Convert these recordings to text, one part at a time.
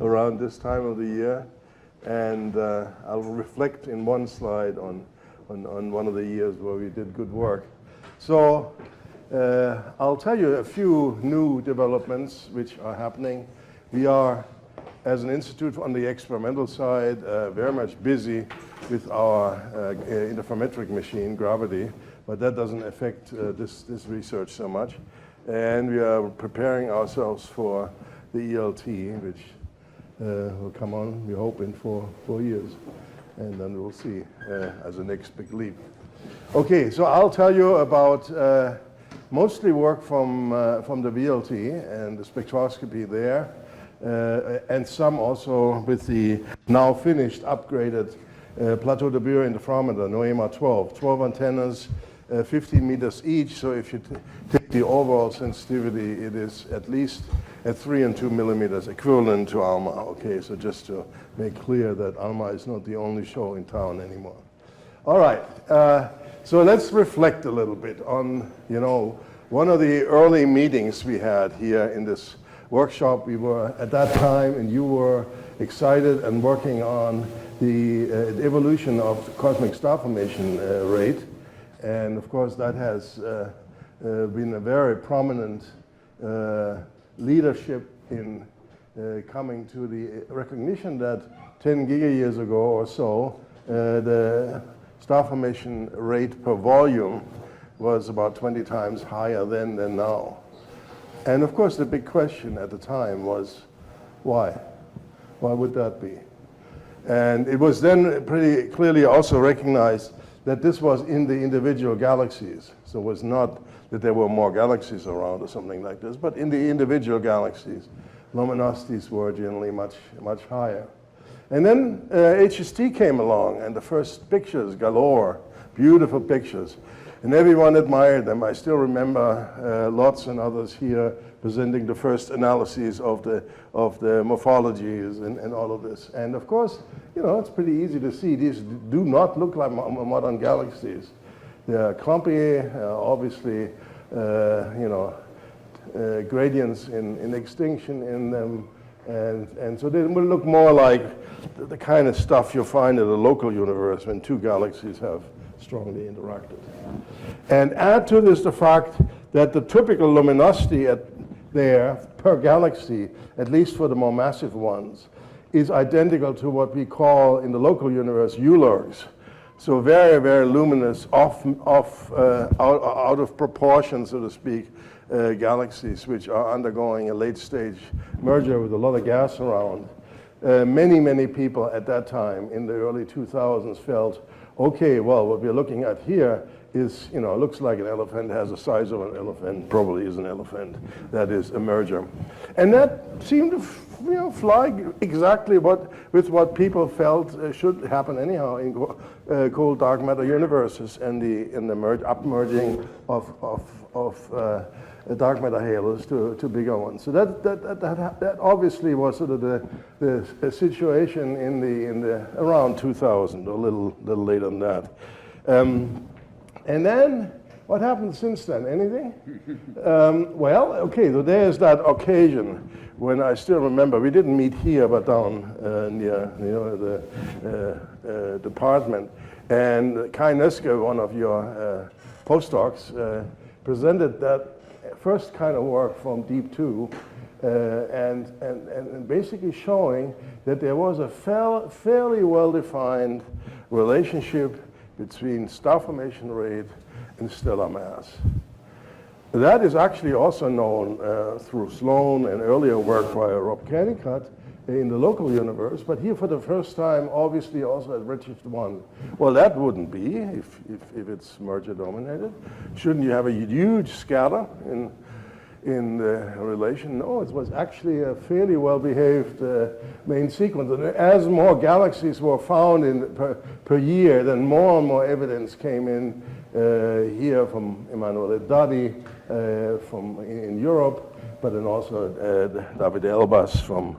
around this time of the year, and I'll reflect in one slide on one of the years where we did good work. So I'll tell you a few new developments which are happening. We are, as an institute on the experimental side, very much busy with our interferometric machine, gravity, but that doesn't affect this research so much. And we are preparing ourselves for the ELT, which will come on, we hope, in 4 years. And then we'll see as a next big leap. Okay, so I'll tell you about mostly work from the VLT and the spectroscopy there, and some also with the now finished, upgraded Plateau de Buhr interferometer, NOEMA 12 antennas, 15 meters each. So if you take the overall sensitivity, it is at least at 3 and 2 millimeters, equivalent to ALMA. Okay, so just to make clear that ALMA is not the only show in town anymore. All right, so let's reflect a little bit on, one of the early meetings we had here in this workshop. We were at that time, and you were excited and working on the evolution of the cosmic star formation rate. And of course, that has been a very prominent leadership in coming to the recognition that 10 gigayears ago or so, the star formation rate per volume was about 20 times higher then than now. And of course, the big question at the time was, why? Why would that be? And it was then pretty clearly also recognized that this was in the individual galaxies. So it was not that there were more galaxies around or something like this, but in the individual galaxies, luminosities were generally much higher. And then HST came along, and the first pictures galore, beautiful pictures. And everyone admired them. I still remember Lotz and others here presenting the first analyses of the morphologies and all of this. And of course, it's pretty easy to see these do not look like modern galaxies. They are clumpy, obviously, gradients in extinction in them. And so they will look more like the kind of stuff you find in a local universe when two galaxies have strongly interacted. And add to this the fact that the typical luminosity there per galaxy, at least for the more massive ones, is identical to what we call in the local universe ULERGs. So very, very luminous, out of proportion, so to speak, galaxies which are undergoing a late stage merger with a lot of gas around. Many people at that time in the early 2000s felt, okay, well, what we're looking at here is, looks like an elephant, has the size of an elephant, probably is an elephant. That is a merger. And that seemed to fly exactly with what people felt should happen anyhow in cold dark matter universes and the upmerging of dark matter halos to bigger ones. So that obviously was sort of the situation in the around 2000, or a little later than that. And then what happened since then? Anything? Well, okay, so there's that occasion when I still remember we didn't meet here but down near the department, and Kai Neske, one of your postdocs, presented that first kind of work from Deep 2, and basically showing that there was a fairly well-defined relationship between star formation rate and stellar mass. That is actually also known through Sloan and earlier work by Rob Kennicott in the local universe, but here for the first time, obviously also at redshift 1. Well, that wouldn't be if it's merger dominated. Shouldn't you have a huge scatter in the relation? No, it was actually a fairly well-behaved main sequence. And as more galaxies were found per year, then more and more evidence came in here from Emanuele Daddi in Europe, but then also David Elbas from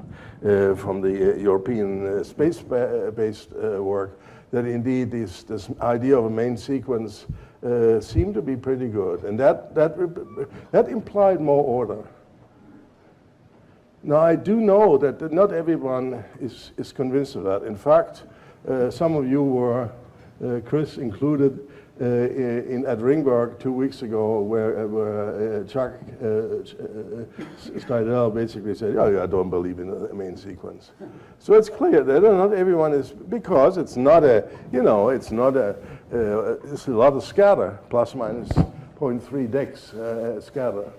the European space-based work, that indeed this idea of a main sequence seemed to be pretty good, and that implied more order. Now, I do know that not everyone is convinced of that. In fact, some of you were, Chris included, at Ringberg 2 weeks ago, where Chuck Steidel basically said, "Oh, I don't believe in the main sequence." So it's clear that not everyone is, because it's not a, it's not a, it's a lot of scatter, plus minus 0.3 dex scatter.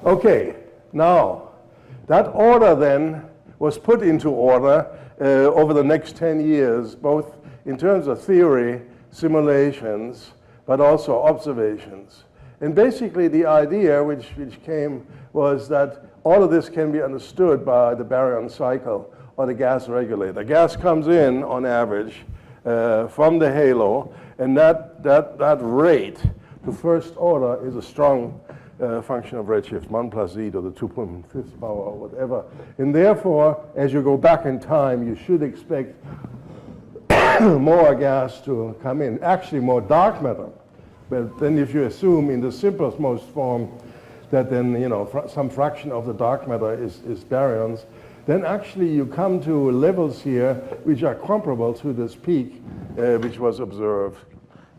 Okay, now, that order then was put into order over the next 10 years, both in terms of theory, simulations, but also observations. And basically the idea which came was that all of this can be understood by the baryon cycle or the gas regulator. Gas comes in on average from the halo, and that rate to first order is a strong function of redshift, 1 plus z to the 2.5th power or whatever. And therefore, as you go back in time, you should expect more gas to come in, actually more dark matter. But then if you assume in the simplest most form that then, some fraction of the dark matter is baryons, then actually you come to levels here which are comparable to this peak which was observed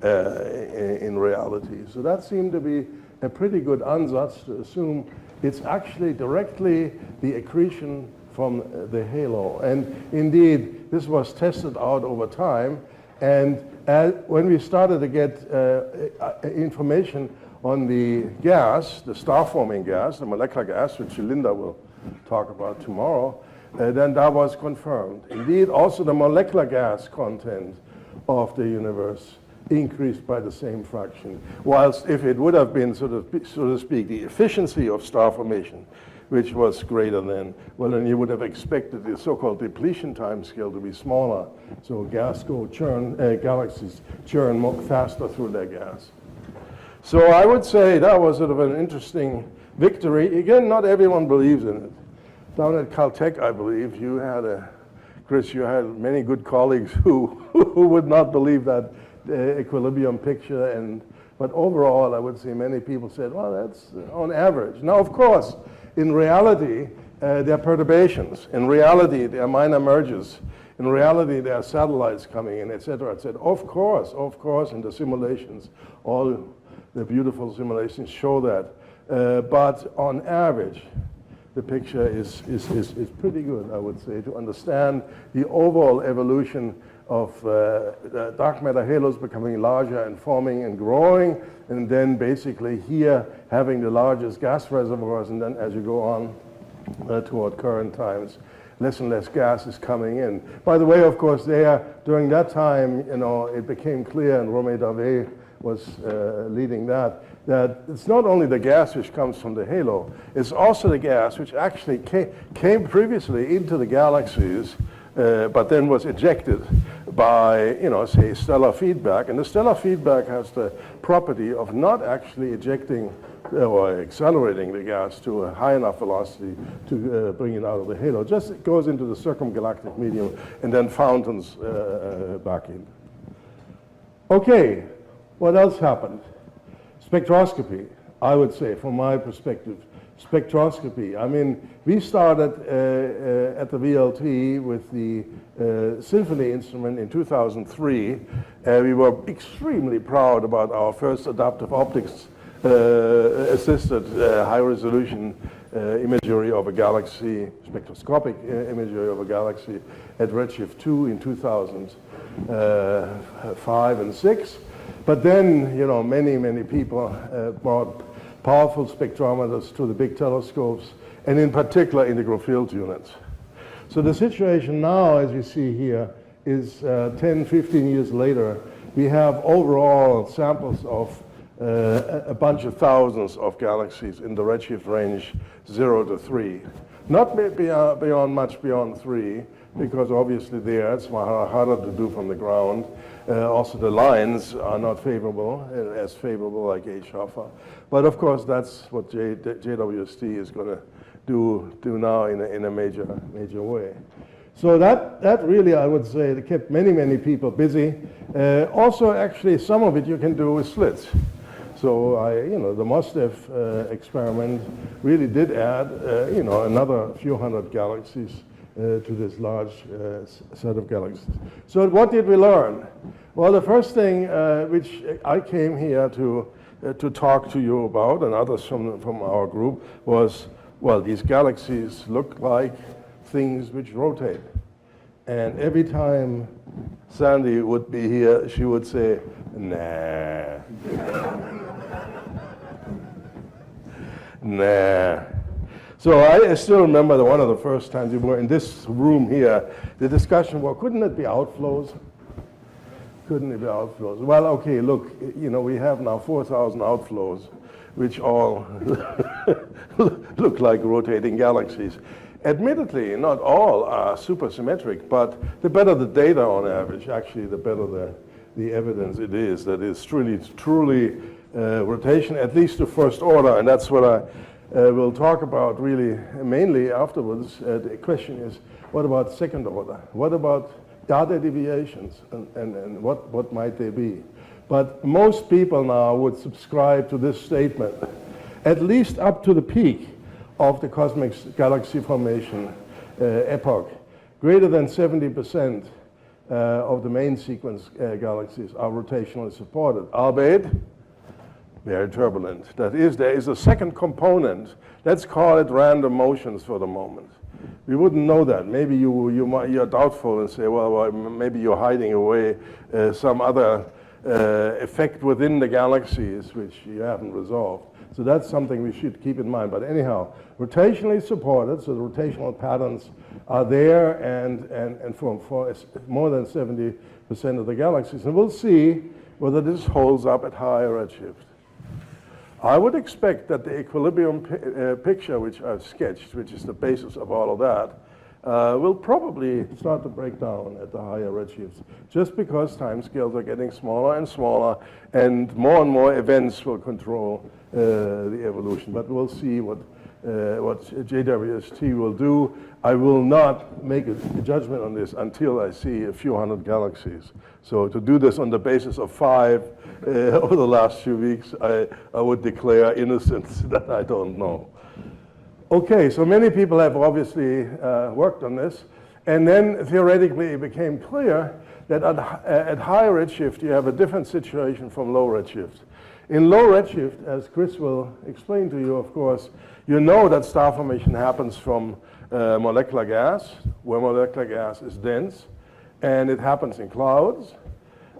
in reality. So that seemed to be a pretty good ansatz to assume it's actually directly the accretion from the halo. And indeed, this was tested out over time. And when we started to get information on the gas, the star-forming gas, the molecular gas, which Linda will talk about tomorrow, then that was confirmed. Indeed, also the molecular gas content of the universe increased by the same fraction. Whilst if it would have been, so to speak, the efficiency of star formation, which was greater than, well, then you would have expected the so-called depletion time scale to be smaller. So galaxies churn more faster through their gas. So I would say that was sort of an interesting victory. Again, not everyone believes in it. Down at Caltech, I believe, Chris, you had many good colleagues who would not believe that equilibrium picture, but overall, I would say many people said, well, that's on average. Now, of course, in reality, there are perturbations. In reality, there are minor mergers. In reality, there are satellites coming in, et cetera, et cetera. Of course, and the simulations, all the beautiful simulations show that. But on average, the picture is pretty good, I would say, to understand the overall evolution of the dark matter halos becoming larger and forming and growing, and then basically here having the largest gas reservoirs, and then as you go on toward current times, less and less gas is coming in. By the way, of course, during that time, it became clear, and Romain Davet was leading that it's not only the gas which comes from the halo, it's also the gas which actually came previously into the galaxies, but then was ejected by, say, stellar feedback. And the stellar feedback has the property of not actually ejecting or accelerating the gas to a high enough velocity to bring it out of the halo. Just it goes into the circumgalactic medium and then fountains back in. Okay, what else happened? Spectroscopy, I would say, from my perspective. Spectroscopy. I mean, we started at the VLT with the Symphony instrument in 2003. We were extremely proud about our first adaptive optics assisted high-resolution imagery of a galaxy, spectroscopic imagery of a galaxy at redshift 2 in 2005 and 6. But then, many people brought powerful spectrometers to the big telescopes, and in particular integral field units. So the situation now, as you see here, is 10, 15 years later, we have overall samples of a bunch of thousands of galaxies in the redshift range 0 to 3. Not much beyond 3, because obviously there it's harder to do from the ground. Also the lines are not favorable, as favorable like H-alpha. But of course that's what JWST is going to do now in a major way. So that really, I would say, kept many people busy. Also, actually, some of it you can do with slits. So the Mostev experiment really did add, another few hundred galaxies to this large set of galaxies. So what did we learn? Well, the first thing which I came here to talk to you about, and others from our group, was, well, these galaxies look like things which rotate. And every time Sandy would be here, she would say, nah. Nah. So I still remember one of the first times we were in this room here, the discussion, well, couldn't it be outflows? Couldn't it be outflows? Well, okay, look, we have now 4,000 outflows, which all look like rotating galaxies. Admittedly, not all are supersymmetric, but the better the data on average, actually, the better the evidence it is that it's truly rotation, at least to first order, and that's what I will talk about really mainly afterwards. The question is, what about second order? What about data deviations, and what might they be? But most people now would subscribe to this statement, at least up to the peak of the cosmic galaxy formation epoch. Greater than 70% of the main sequence galaxies are rotationally supported, albeit very turbulent. That is, there is a second component. Let's call it random motions for the moment. We wouldn't know that. Maybe you're doubtful and say, well, maybe you're hiding away some other effect within the galaxies which you haven't resolved. So that's something we should keep in mind. But anyhow, rotationally supported, so the rotational patterns are there, and for more than 70% of the galaxies. And we'll see whether this holds up at higher redshift. I would expect that the equilibrium picture which I've sketched, which is the basis of all of that, will probably start to break down at the higher redshifts, just because timescales are getting smaller and smaller, and more events will control the evolution. But we'll see what JWST will do. I will not make a judgment on this until I see a few hundred galaxies. So to do this on the basis of 5 over the last few weeks, I would declare innocence that I don't know. Okay, so many people have obviously worked on this, and then theoretically it became clear that at high redshift you have a different situation from low redshift. In low redshift, as Chris will explain to you, of course, you know that star formation happens from molecular gas, where molecular gas is dense, and it happens in clouds,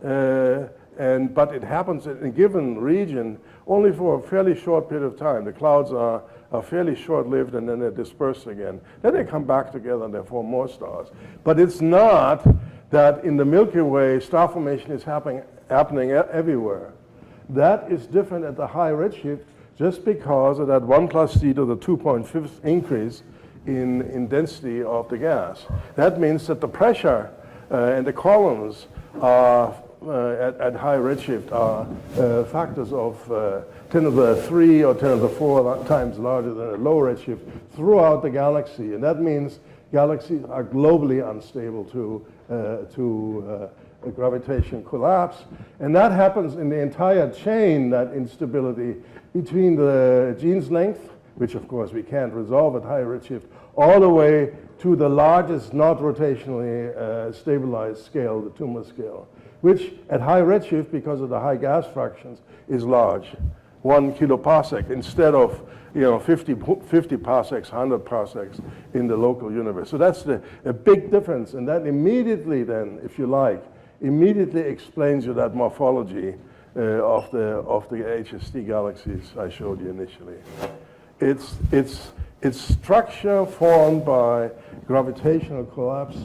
but it happens in a given region only for a fairly short period of time. The clouds are fairly short-lived, and then they disperse again. Then they come back together and they form more stars. But it's not that in the Milky Way star formation is happening everywhere. That is different at the high redshift just because of that 1 + d to the 2.5 increase in density of the gas. That means that the pressure and the columns are at high redshift are factors of 10 to the 3 or 10 to the 4 times larger than a low redshift throughout the galaxy. And that means galaxies are globally unstable to a gravitation collapse. And that happens in the entire chain, that instability between the Jeans length, which of course we can't resolve at high redshift, all the way to the largest not rotationally stabilized scale, the tumor scale, which at high redshift, because of the high gas fractions, is large, 1 kiloparsec, instead of 50 parsecs, 100 parsecs in the local universe. So that's a big difference, and that immediately then, if you like, immediately explains you that morphology of the HST galaxies I showed you initially. It's structure formed by gravitational collapse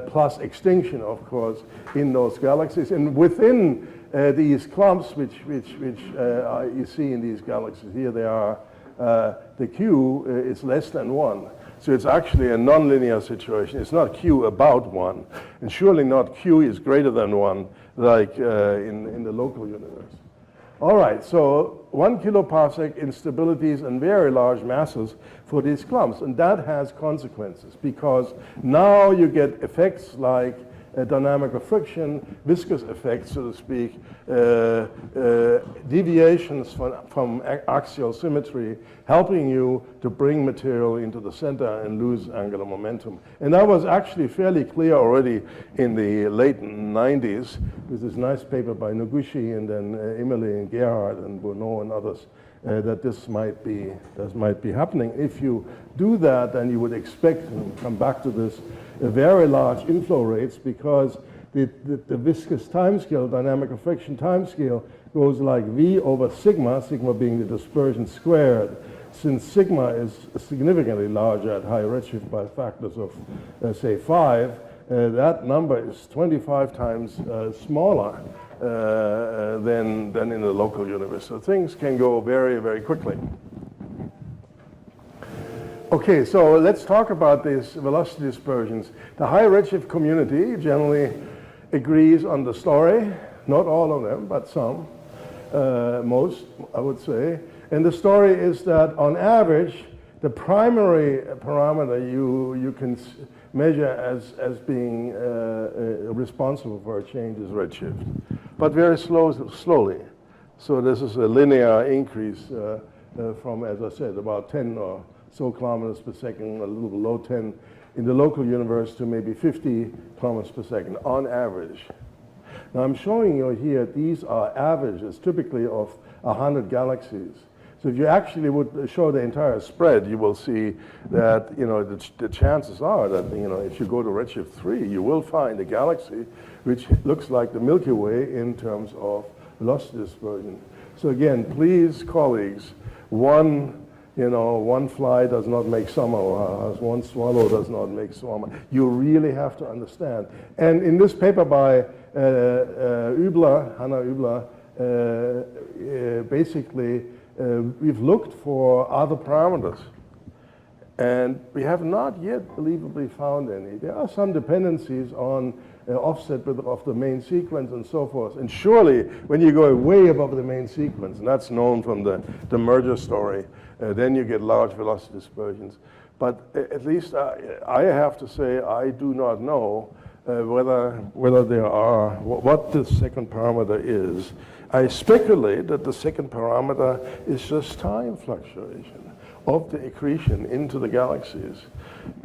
plus extinction, of course, in those galaxies. And within these clumps, which you see in these galaxies, here they are, the Q is less than 1. So it's actually a nonlinear situation. It's not Q about 1, and surely not Q is greater than 1, like in the local universe. All right, so 1 kiloparsec instabilities and very large masses for these clumps, and that has consequences because now you get effects like dynamic of friction, viscous effects, so to speak, deviations from axial symmetry, helping you to bring material into the center and lose angular momentum. And that was actually fairly clear already in the late 90s with this nice paper by Noguchi and then Emily and Gerhard and Bourneau and others, that this might be happening. If you do that, then you would expect, and come back to this, very large inflow rates, because the viscous timescale, dynamic of friction timescale, goes like V over sigma, sigma being the dispersion squared. Since sigma is significantly larger at high redshift by factors of, say, 5, that number is 25 times smaller than in the local universe. So things can go very, very quickly. Okay, so let's talk about these velocity dispersions. The high redshift community generally agrees on the story. Not all of them, but some. Most, I would say. And the story is that on average, the primary parameter you can measure as being responsible for a change is redshift, but very slowly. So this is a linear increase from, as I said, about 10 or so kilometers per second, a little below 10 in the local universe to maybe 50 kilometers per second on average. Now I'm showing you here, these are averages typically of 100 galaxies. So if you actually would show the entire spread, you will see that, you know, the chances are that, you know, if you go to redshift 3, you will find a galaxy which looks like the Milky Way in terms of velocity dispersion. So again, please, colleagues, one fly does not make summer, or one swallow does not make summer. You really have to understand. And in this paper by Hannah Übler, basically, we've looked for other parameters, and we have not yet believably found any. There are some dependencies on offset of the main sequence and so forth. And surely, when you go way above the main sequence, and that's known from the merger story, then you get large velocity dispersions. But at least I have to say I do not know whether there are, what the second parameter is. I speculate that the second parameter is just time fluctuation of the accretion into the galaxies.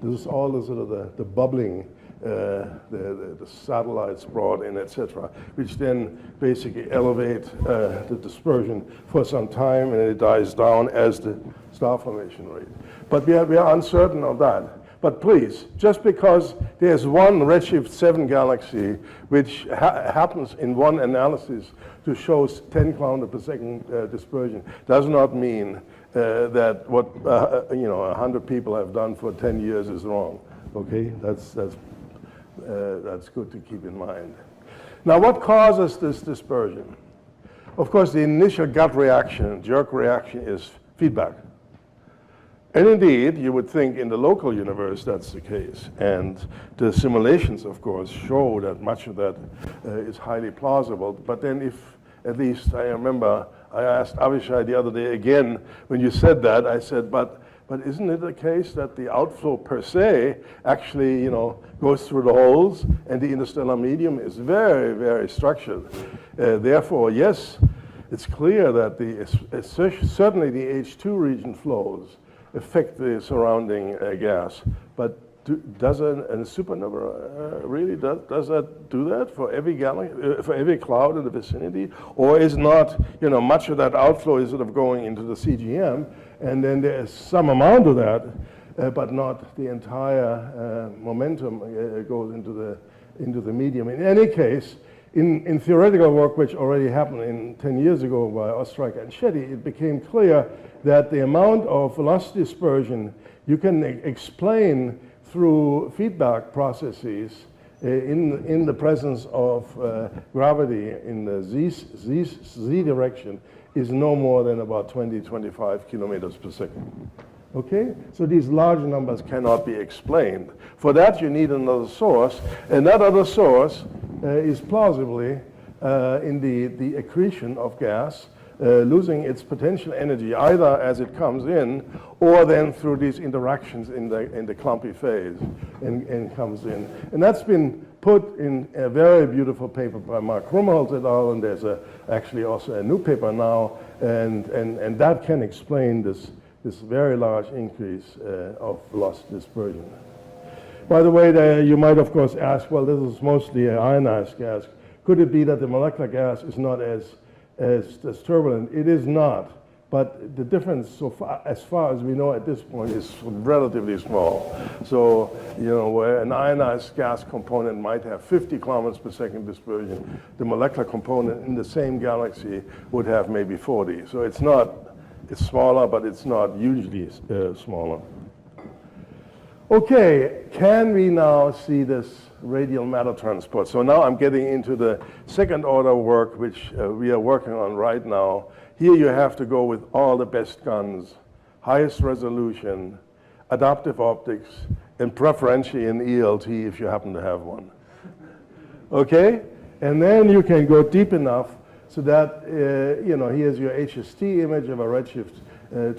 This is all the sort of the bubbling, the satellites brought in, etc., which then basically elevate the dispersion for some time, and it dies down as the star formation rate. But we are uncertain of that. But please, just because there's one redshift 7 galaxy which happens in one analysis to show 10 kilometers per second dispersion, does not mean that what 100 people have done for 10 years is wrong. Okay, that's good to keep in mind. Now, what causes this dispersion? Of course, the initial gut reaction, jerk reaction, is feedback. And indeed, you would think in the local universe that's the case. And the simulations, of course, show that much of that is highly plausible. But then if, at least I remember, I asked Avishai the other day again, when you said that, I said, but isn't it the case that the outflow per se actually, goes through the holes, and the interstellar medium is very, very structured. Therefore, yes, it's clear that certainly the H2 region flows affect the surrounding gas. But does a supernova really does that do that for every galaxy, for every cloud in the vicinity, or is not much of that outflow is sort of going into the CGM, and then there is some amount of that, but not the entire momentum goes into the medium. In any case, in theoretical work which already happened 10 years ago by Ostreicher and Shetty, it became clear that the amount of velocity dispersion you can explain through feedback processes in the presence of gravity in the z direction is no more than about 20-25 kilometers per second. Okay? So these large numbers cannot be explained. For that you need another source, and that other source is plausibly in the accretion of gas losing its potential energy either as it comes in or then through these interactions in the clumpy phase and comes in. And that's been put in a very beautiful paper by Mark Krumholz et al. And there's actually also a new paper now, and that can explain this very large increase of velocity dispersion. By the way, you might of course ask, well, this is mostly an ionized gas. Could it be that the molecular gas is not as turbulent? It is not, but the difference as far as we know at this point is relatively small. So, where an ionized gas component might have 50 kilometers per second dispersion, the molecular component in the same galaxy would have maybe 40. So it's smaller, but it's not hugely smaller. Okay, can we now see this radial matter transport? So now I'm getting into the second order work, which we are working on right now. Here you have to go with all the best guns, highest resolution, adaptive optics, and preferentially an ELT if you happen to have one. Okay? And then you can go deep enough so that, here's your HST image of a redshift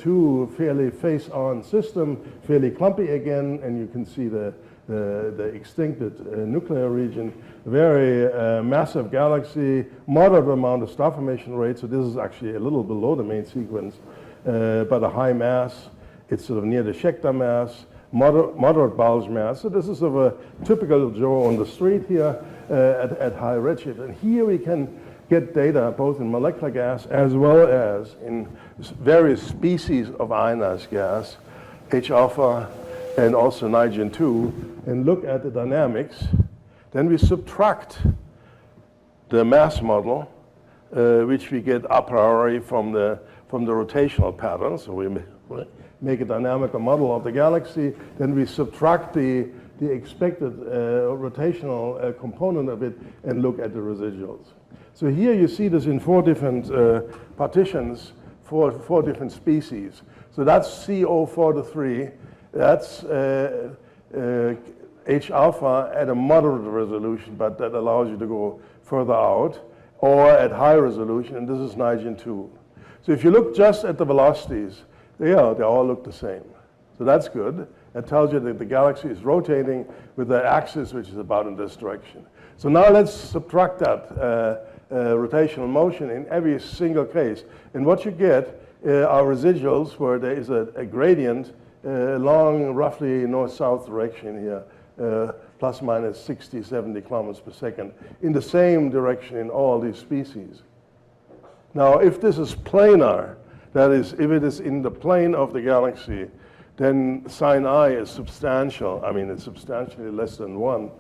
2 fairly face-on system, fairly clumpy again, and you can see the extincted nuclear region. Very massive galaxy, moderate amount of star formation rate, so this is actually a little below the main sequence, but a high mass. It's sort of near the Schechter mass, moderate bulge mass. So this is sort of a typical Joe on the street here at high redshift. And here we can get data both in molecular gas as well as in various species of ionized gas, H-alpha and also nitrogen-2, and look at the dynamics. Then we subtract the mass model, which we get a priori from the rotational pattern. So we make a dynamical model of the galaxy. Then we subtract the expected rotational component of it and look at the residuals. So here you see this in 4 different partitions for 4 different species. So that's CO4-3. That's H-alpha at a moderate resolution, but that allows you to go further out, or at high resolution, and this is nitrogen-2. So if you look just at the velocities, they all look the same. So that's good. That tells you that the galaxy is rotating with the axis, which is about in this direction. So now let's subtract that rotational motion in every single case. And what you get are residuals where there is a gradient along roughly north-south direction here, plus minus 60, 70 kilometers per second, in the same direction in all these species. Now, if this is planar, that is, if it is in the plane of the galaxy, then sin I is substantial. I mean, it's substantially less than 1.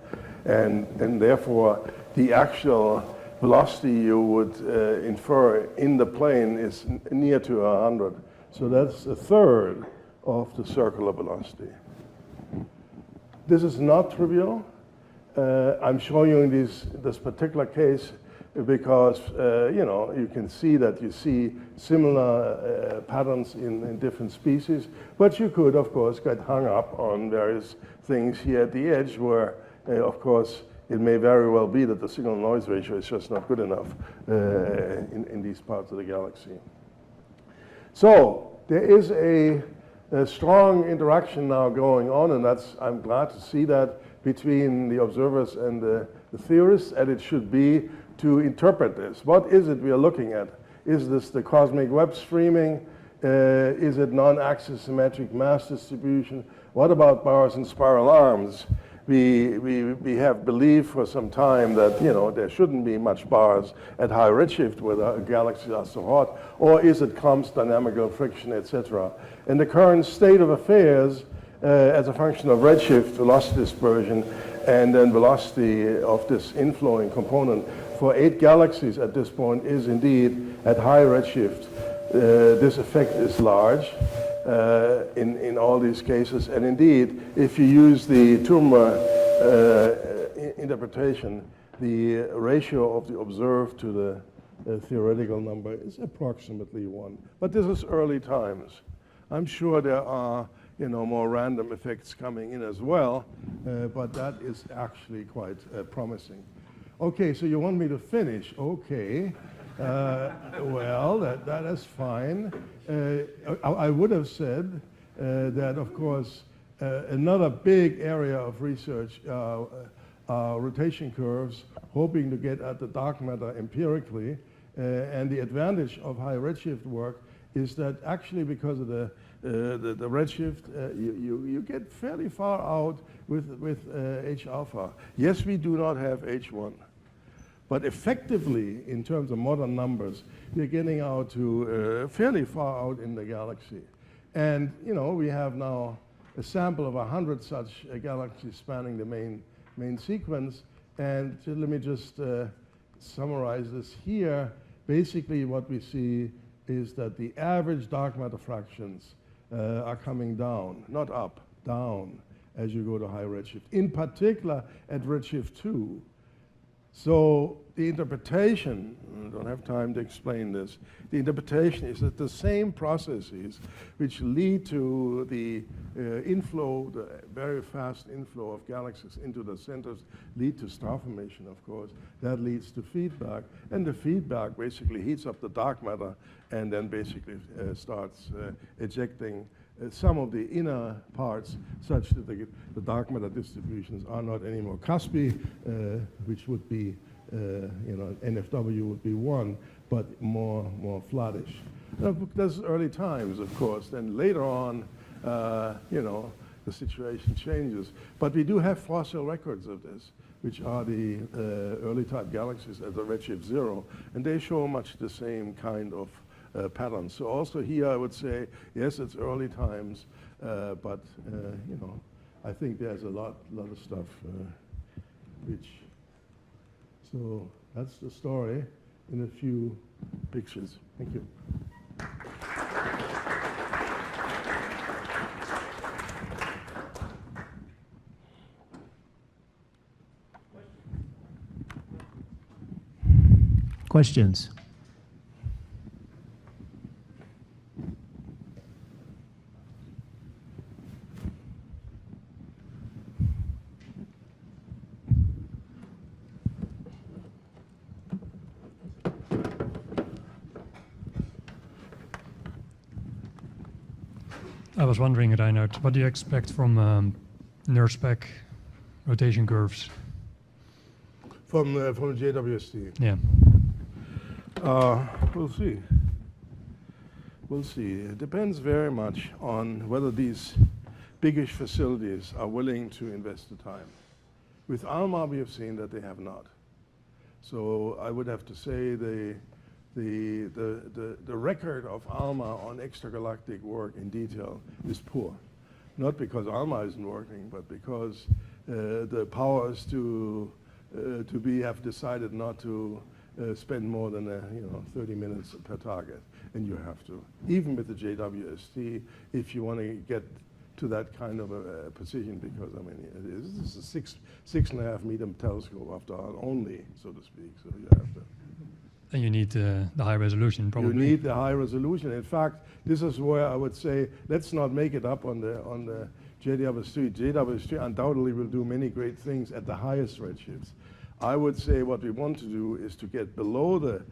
And therefore, the actual velocity you would infer in the plane is near to 100. So that's a third of the circular velocity. This is not trivial. I'm showing you this particular case because you can see that you see similar patterns in different species, but you could of course get hung up on various things here at the edge where of course it may very well be that the signal noise ratio is just not good enough in these parts of the galaxy. So there is a strong interaction now going on, and I'm glad to see that between the observers and the theorists, and it should be to interpret this. What is it we are looking at? Is this the cosmic web streaming? Is it non-axis symmetric mass distribution? What about bars and spiral arms? We have believed for some time that there shouldn't be much bars at high redshift where the galaxies are so hot, or is it constant dynamical friction, etc. And the current state of affairs as a function of redshift, velocity dispersion, and then velocity of this inflowing component for 8 galaxies at this point is indeed at high redshift. This effect is large. In all these cases, and indeed, if you use the Turmer interpretation, the ratio of the observed to the theoretical number is approximately 1. But this is early times. I'm sure there are more random effects coming in as well, but that is actually quite promising. Okay, so you want me to finish? Okay. Well, that is fine. I would have said that, of course, another big area of research are rotation curves, hoping to get at the dark matter empirically. And the advantage of high redshift work is that actually because of the redshift, you get fairly far out with H alpha. Yes, we do not have H1. But effectively, in terms of modern numbers, we're getting out to fairly far out in the galaxy. And, you know, we have now a sample of 100 such galaxies spanning the main sequence. And let me just summarize this here. Basically, what we see is that the average dark matter fractions are coming down, not up, down, as you go to high redshift, in particular at redshift 2. So the interpretation, I don't have time to explain this, the interpretation is that the same processes which lead to the inflow, the very fast inflow of galaxies into the centers, lead to star formation, of course. That leads to feedback, and the feedback basically heats up the dark matter and then basically starts ejecting some of the inner parts such that the dark matter distributions are not anymore cuspy, which would be, you know, NFW would be 1, but more flattish. That's early times, of course. Then later on, you know, the situation changes. But we do have fossil records of this, which are the early type galaxies at the redshift 0, and they show much the same kind of pattern. So also here I would say, yes, it's early times, but you know, I think there's a lot of stuff which, so that's the story in a few pictures. Thank you. Questions? I was wondering, Reinhard, what do you expect from NIRSpec rotation curves? From JWST? Yeah. We'll see. We'll see. It depends very much on whether these biggish facilities are willing to invest the time. With ALMA, we have seen that they have not. So I would have to say the record of ALMA on extragalactic work in detail is poor. Not because ALMA isn't working, but because the powers to have decided not to spend more than 30 minutes per target, and you have to. Even with the JWST, if you want to get to that kind of a precision, because I mean, this is a 6.5 meter telescope after all only, so to speak. So you have to. And you need the high resolution, probably. You need the high resolution. In fact, this is where I would say, let's not make it up on the JWST. JWST undoubtedly will do many great things at the highest redshifts. I would say what we want to do is to get below the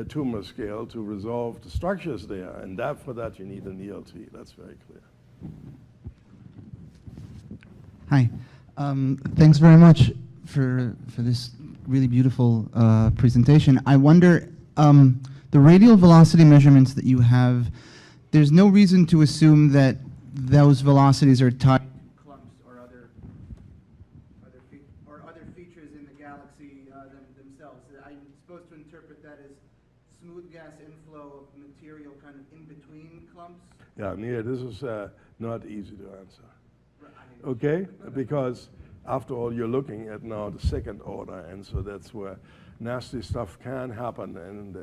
tumor scale to resolve the structures there, and for that you need an ELT. That's very clear. Hi. Thanks very much for this really beautiful presentation. I wonder, the radial velocity measurements that you have, there's no reason to assume that those velocities are tied to clumps or other features in the galaxy themselves. I'm supposed to interpret that as smooth gas inflow of material kind of in between clumps? Yeah, Neil, this is not easy to answer. Okay, because after all, you're looking at now the second order, and so that's where nasty stuff can happen, and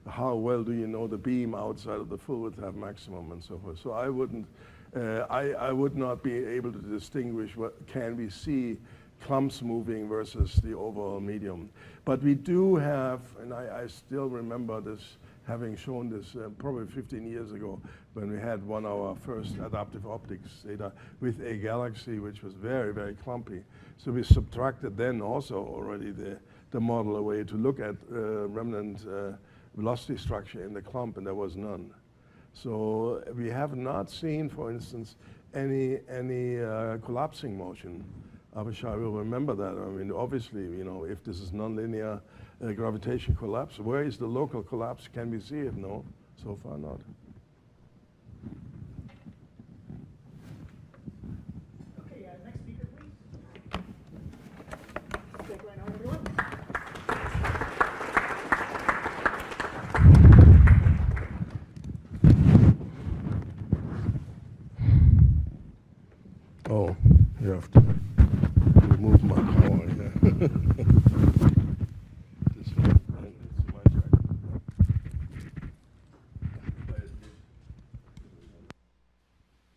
how well do you know the beam outside of the full width have maximum and so forth. So I wouldn't, I would not be able to distinguish what can we see clumps moving versus the overall medium. But we do have, and I still remember this, having shown this probably 15 years ago when we had one of our first adaptive optics data with a galaxy which was very, very clumpy. So we subtracted then also already the model away to look at remnant velocity structure in the clump, and there was none. So we have not seen, for instance, any collapsing motion. Abhishai will remember that. I mean, obviously, you know, if this is nonlinear gravitation collapse, where is the local collapse? Can we see it? No, so far not. Okay, next speaker, please. Take right now, everyone. Oh, you have to remove my power here.